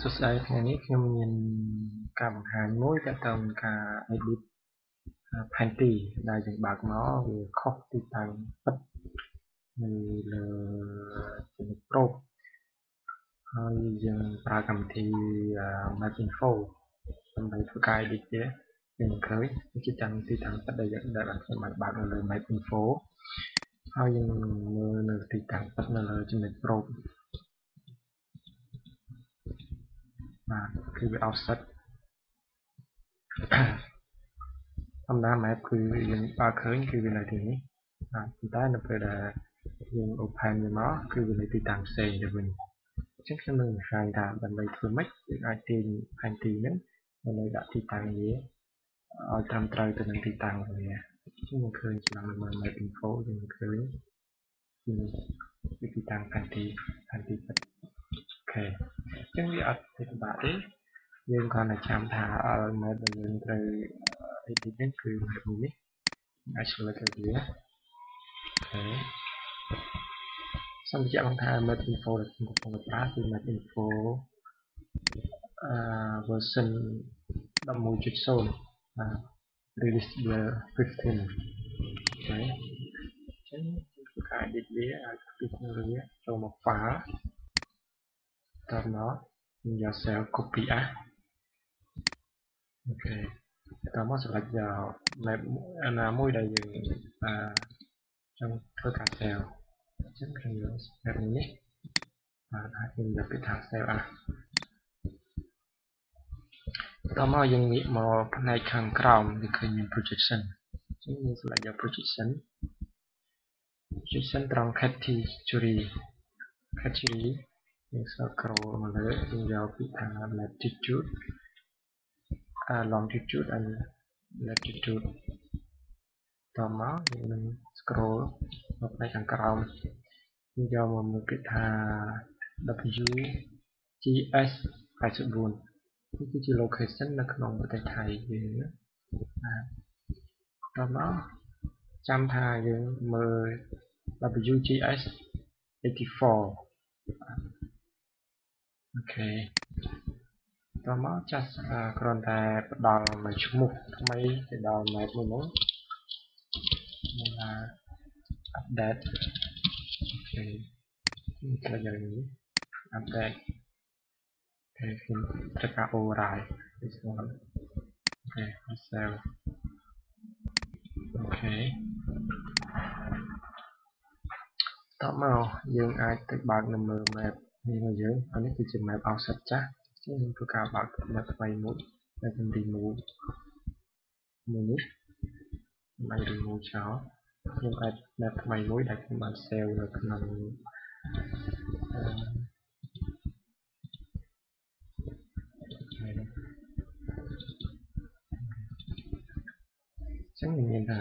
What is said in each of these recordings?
สุดท้ายថ្ងៃនេះខ្ញុំមានការបង្ហាញមួយទាក់ទងនឹងការ edit ផែនទីដែលយើងបើកមកវាខុសទីតាំងពិតនៅលើចំណុចប្រូបហើយយើងប្រើកម្មវិធី Map Info ដើម្បីធ្វើការ edit វាយើងនឹងឃើញវាជាទីតាំងពិតដែលខ្ញុំបានបើកនៅលើ Map Info ហើយយើងមើលនៅទីតាំងពិតនៅលើចំណុចប្រូបបាទគឺវា offset ធម្មតា map គឺយើងបើកឃើញគឺវានៅទីនេះប៉ុន្តែនៅពេលដែលយើង open វាមកគឺវានៅទីតាំងផ្សេងទៅវិញអញ្ចឹងខ្ញុំនឹងបង្ហាញថាដើម្បីធ្វើម៉េចយើងអាចទាញផែនទីហ្នឹងដើម្បីដាក់ទីតាំងវាឲ្យត្រឹមត្រូវទៅនឹងទីតាំងរបស់វាខ្ញុំនឹងឃើញឆ្នាំនៅ map info យើងនឹងឃើញទីតាំងផែនទីពិតអូខេអញ្ចឹងវាអត់ពិបាកទេយើងគ្រាន់តែចាំថា map ដែលយើងត្រូវ edit ហ្នឹងគឺ map នេះអាច select ទៅវាអូខេសូមបញ្ជាក់ផងថា map info ដែលខ្ញុំកំពុងតែប្រើគឺ map info version 11.0 release year 15អូខេអញ្ចឹងធ្វើការ edit វាឲ្យពីក្នុងវាចូលមក file តមកយក cell copy អូខេតមកសម្រាប់យក map ណាមួយដែលយើងចង់ធ្វើការ save អញ្ចឹងខ្ញុំយក map នេះបាទហើយខ្ញុំយកពាក្យថា save as តមកយើងងាកមកផ្នែកខាងក្រោមវាឃើញមាន projection អញ្ចឹងយើងសម្រាប់យក projection ត្រង់ category យើង scroll មកលើយើងយកពាក្យថា latitude longitude and latitude តមកយើងនឹង scroll មកផ្នែកខាងក្រោមយើងយកមកមើលពាក្យថា WGS 84នេះគឺជា location នៅក្នុងប្រទេសថៃយើងតមកចាំថាយើងមើល WGS 84អូខេតមកចាស់គ្រាន់តែផ្ដល់មួយឈ្មោះថ្មីទៅដល់ map មួយនោះមានថា update អូខេខ្ញុំចុចលើនេះ update អូខេខ្ញុំត្រូវការ override អូខេ save អូខេតមកយើងអាចទៅបើកនៅមើល map នេះរបស់យើងនេះគឺជា map offset ចាស់ខ្ញុំធ្វើការបើក map ថ្មីមួយដែលខ្ញុំ remove មួយនេះខ្ញុំ remove ចោលខ្ញុំ add map ថ្មីមួយដែលខ្ញុំបាន save នៅក្នុងចឹងមានថា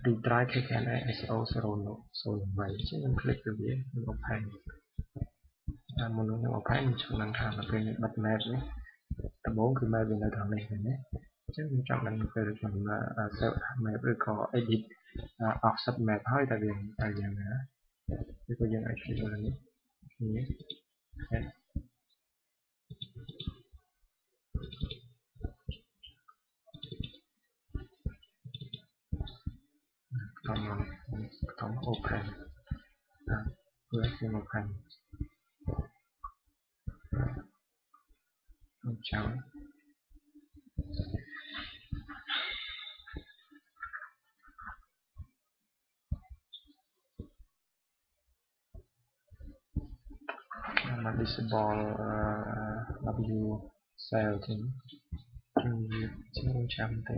retry KKNA SO008 ចឹងខ្ញុំ click ទៅវាខ្ញុំ open មុននឹងខ្ញុំ open ខ្ញុំចង់ដឹងថានៅពេលខ្ញុំបិទ map នេះដំបូងគឺ map វានៅត្រង់នេះឃើញទេអញ្ចឹងខ្ញុំចង់ដឹងពេលខ្ញុំ save map ឬក៏ edit offset map ហើយតែវាយ៉ាងណាឬក៏យើងអាច click លើនេះតមក open ព្រោះខ្ញុំ open ខ្ញុំចង់មក disable W cell ចឹងខ្ញុំចាំទៅ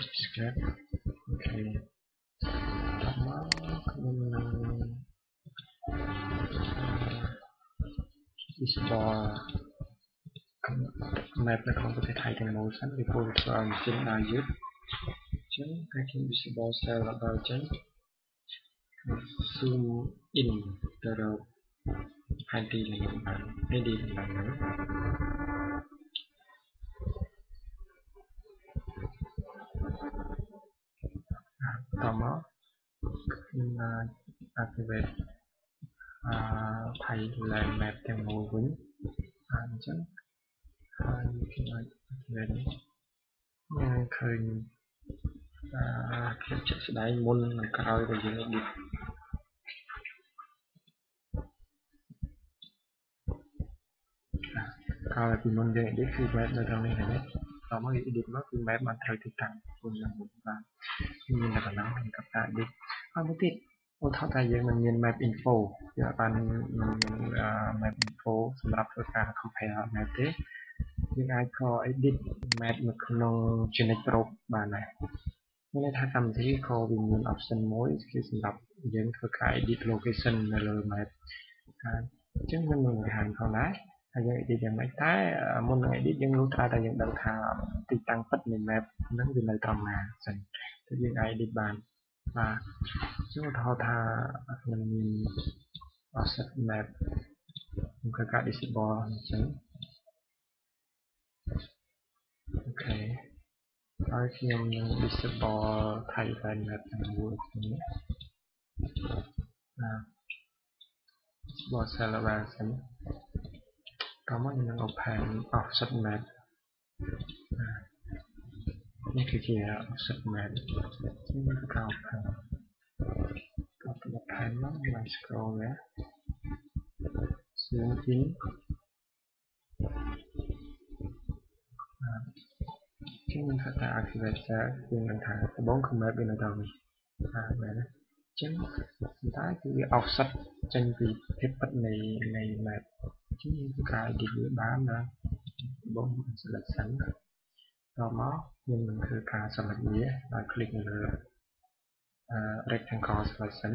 Escape. Okay. Explore map នៅក្នុងប្រទេសថៃទាំងមូលសិនពីព្រោះធ្វើឲ្យជិនដើរយឺតអញ្ចឹងការខ្ញុំ visible cell ដល់ចេញ zoom in ទៅរកផែនទីនៃបាន AD ឡើងហ្នឹងតមកខ្ញុំ activate Thai land map ទាំងមូលវិញអញ្ចឹងហើយខ្ញុំអាច activate នេះឃើញភាពជាក់ស្ដែងមុននិងក្រោយដែលយើង edit ក្រោយពីមុនយើង edit គឺ map នៅត្រង់នេះហ្នឹងតមក edit មកគឺ map បានត្រូវទីតាំងខ្លួនយើងមុនបាទមានតែប៉ុណ្ណឹងក្នុងកតា edit ហើយមួយទៀតឧទាហរណ៍ថាយើងមិនមាន map info យើងអាចបាន map info សម្រាប់ធ្វើការ compare map ទេយើងអាចខ edit map នៅក្នុង Generic Pro បានដែរមានន័យថាកម្មវិធីក៏វាមាន option មួយគឺសម្រាប់យើងធ្វើការ edit location នៅលើ map ហើយអញ្ចឹងខ្ញុំនឹងបង្ហាញផងដែរហើយយើង edit យ៉ាងម៉េចតែមុននឹង edit យើងលុះត្រាតែយើងដឹងថាទីតាំងពិតនៃ map ហ្នឹងវានៅត្រង់ណាសិនទៅយើងអាច edit បានបាទជាឧទាហរណ៍ថាខ្ញុំមាន offset map ខ្ញុំធ្វើការ disable អញ្ចឹងអូខេហើយខ្ញុំនឹង disable Thailand map ទាំងមូលនេះdisable server សិនតមកខ្ញុំនឹង open offset map នេះគឺជា offset map ខ្ញុំនឹងធ្វើការ open open មកខ្ញុំ scroll វា zoom in ខ្ញុំនឹងធ្វើការ activate cell យើងនឹងថាដំបូងគឺ map វានៅដល់នេះមែនទេអញ្ចឹងតែគឺវា offset ចេញពីភាពពិតនៃ map អញ្ចឹងយើងធ្វើការ edit វាបានណាដំបូង selection តមកយើងនឹងធ្វើការ select វាដោយ click នៅលើ rectangle selection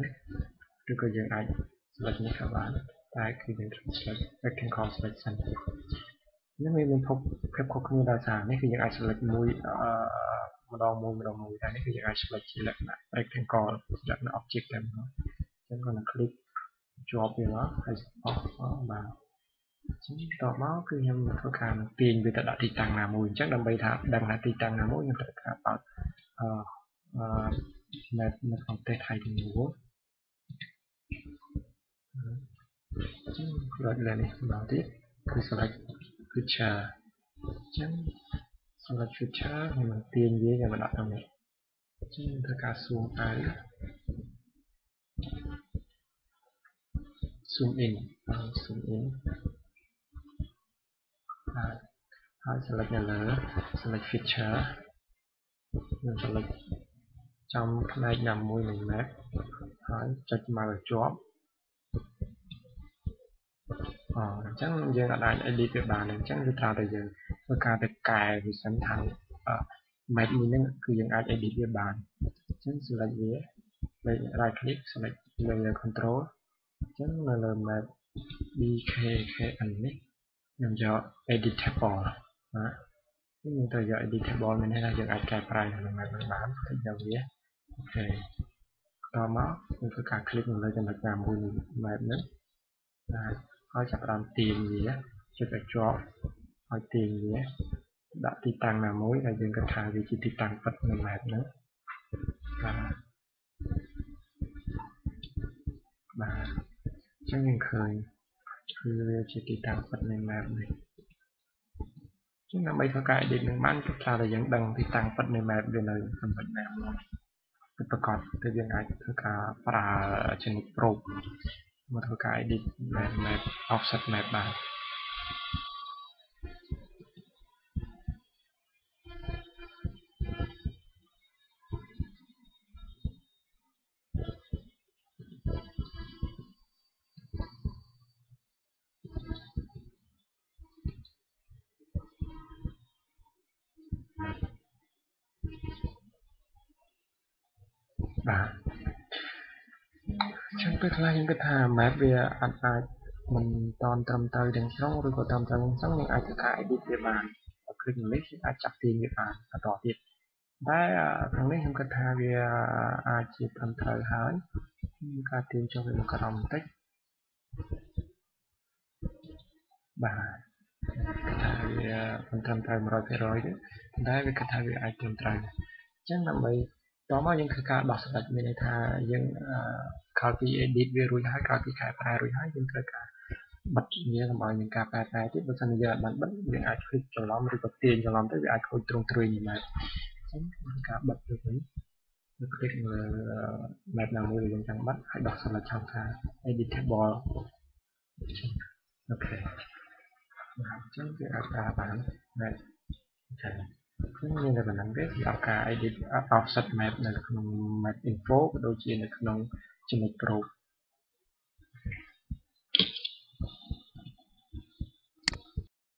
ឬក៏យើងអាច select នេះក៏បានតែគឺយើង select rectangle selection នេះវាមានភាពខុសគ្នាដោយសារនេះគឺយើងអាច select មួយម្ដងមួយតែនេះគឺយើងអាច select ជាលក្ខណៈ rectangle លក្ខណៈ object តែម្ដងអញ្ចឹងគាត់នឹង click ជាប់វាមកហើយអស់បាទអញ្ចឹងតមកគឺខ្ញុំធ្វើការទាញវាទៅដាក់ទីតាំងណាមួយអញ្ចឹងដើម្បីថាដឹងថាទីតាំងណាមួយខ្ញុំត្រូវការបើកmap នៅក្នុងប្រទេសថៃទាំងមូលអញ្ចឹងលើកនេះម្ដងទៀតគឺ select feature អញ្ចឹង select feature ខ្ញុំនឹងទាញវាយកមកដាក់ក្នុងនេះអញ្ចឹងធ្វើការ zoom out zoom in ហើយ select នៅលើ select feature ខ្ញុំ select ចំផ្នែកណាមួយនៃ map ហើយចុចមកឲ្យជាប់អញ្ចឹងយើងអាច edit វាបានអញ្ចឹងគឺត្រូវតែយើងធ្វើការទៅកែវាសិនថា map មួយហ្នឹងគឺយើងអាច edit វាបានអញ្ចឹង select វា right click select layer control អញ្ចឹងនៅលើ map BKKN នេះខ្ញុំយក editable ណាខ្ញុំត្រូវយក editable មានន័យថាយើងអាចកែប្រែនៅ map ហ្នឹងបានយកវាអូខេតមកខ្ញុំធ្វើការ click នៅលើចំណុចណាមួយនៃ map ហ្នឹងហើយចាប់ផ្ដើមទាញវាចុចឲ្យជាប់ហើយទាញវាដាក់ទីតាំងណាមួយដែលយើងគិតថាវាជាទីតាំងពិតនៃ map ហ្នឹងបាទអញ្ចឹងយើងឃើញគឺវាជាទីតាំងពិតនៃ map នេះអញ្ចឹងដើម្បីធ្វើការ edit នឹងបានគឺថាតែយើងដឹងទីតាំងពិតនៃ map វានៅចំណុចណាមួយពិតប្រាកដគឺយើងអាចធ្វើការប្រើ Generic Pro មកធ្វើការ edit map offset map បាន ពេលខ្លះយើងគិតថា map វាអាចមិនតាន់ត្រឹមត្រូវទាំងស្រុងឬក៏ត្រឹមត្រូវទាំងស្រុងយើងអាចធ្វើការ edit វាបានបើคลิกលើនេះយើងអាចចាប់ទាញវាបានបន្តទៀតតែខាងនេះខ្ញុំគិតថាវាអាចជាត្រឹមត្រូវហើយការទាញចុះវាមកក្រោមបន្តិចបាទថាវាមិនត្រឹមត្រូវ 100% ទេតែវាគិតថាវាអាចត្រឹមត្រូវអញ្ចឹងដើម្បីតមកយើងធ្វើការដោះស្រាយមានន័យថាយើងក្រោយពី edit វារួចហើយក្រោយពីកែប្រែរួចហើយយើងត្រូវការបិទវាកុំឲ្យមានការកែប្រែទៀតបើមិនយើងអាចបិទវាអាចคลิกច្រឡំឬក៏ទាញច្រឡំទៅវាអាចខូចទ្រង់ទ្រាយនេះដែរអញ្ចឹងការបិទទៅវិញយើង click លើ map ណាមួយដែលយើងចង់បិទហើយដោះ select ឆក់ថា editable អូខេអញ្ចឹងវាអាចប្រើបានដែរចា៎ខ្ញុំមានតែប៉ុណ្្នឹងទេសម្រាប់ការ edit offset map នៅក្នុង map info ក៏ដូចជានៅក្នុងចំណុច pro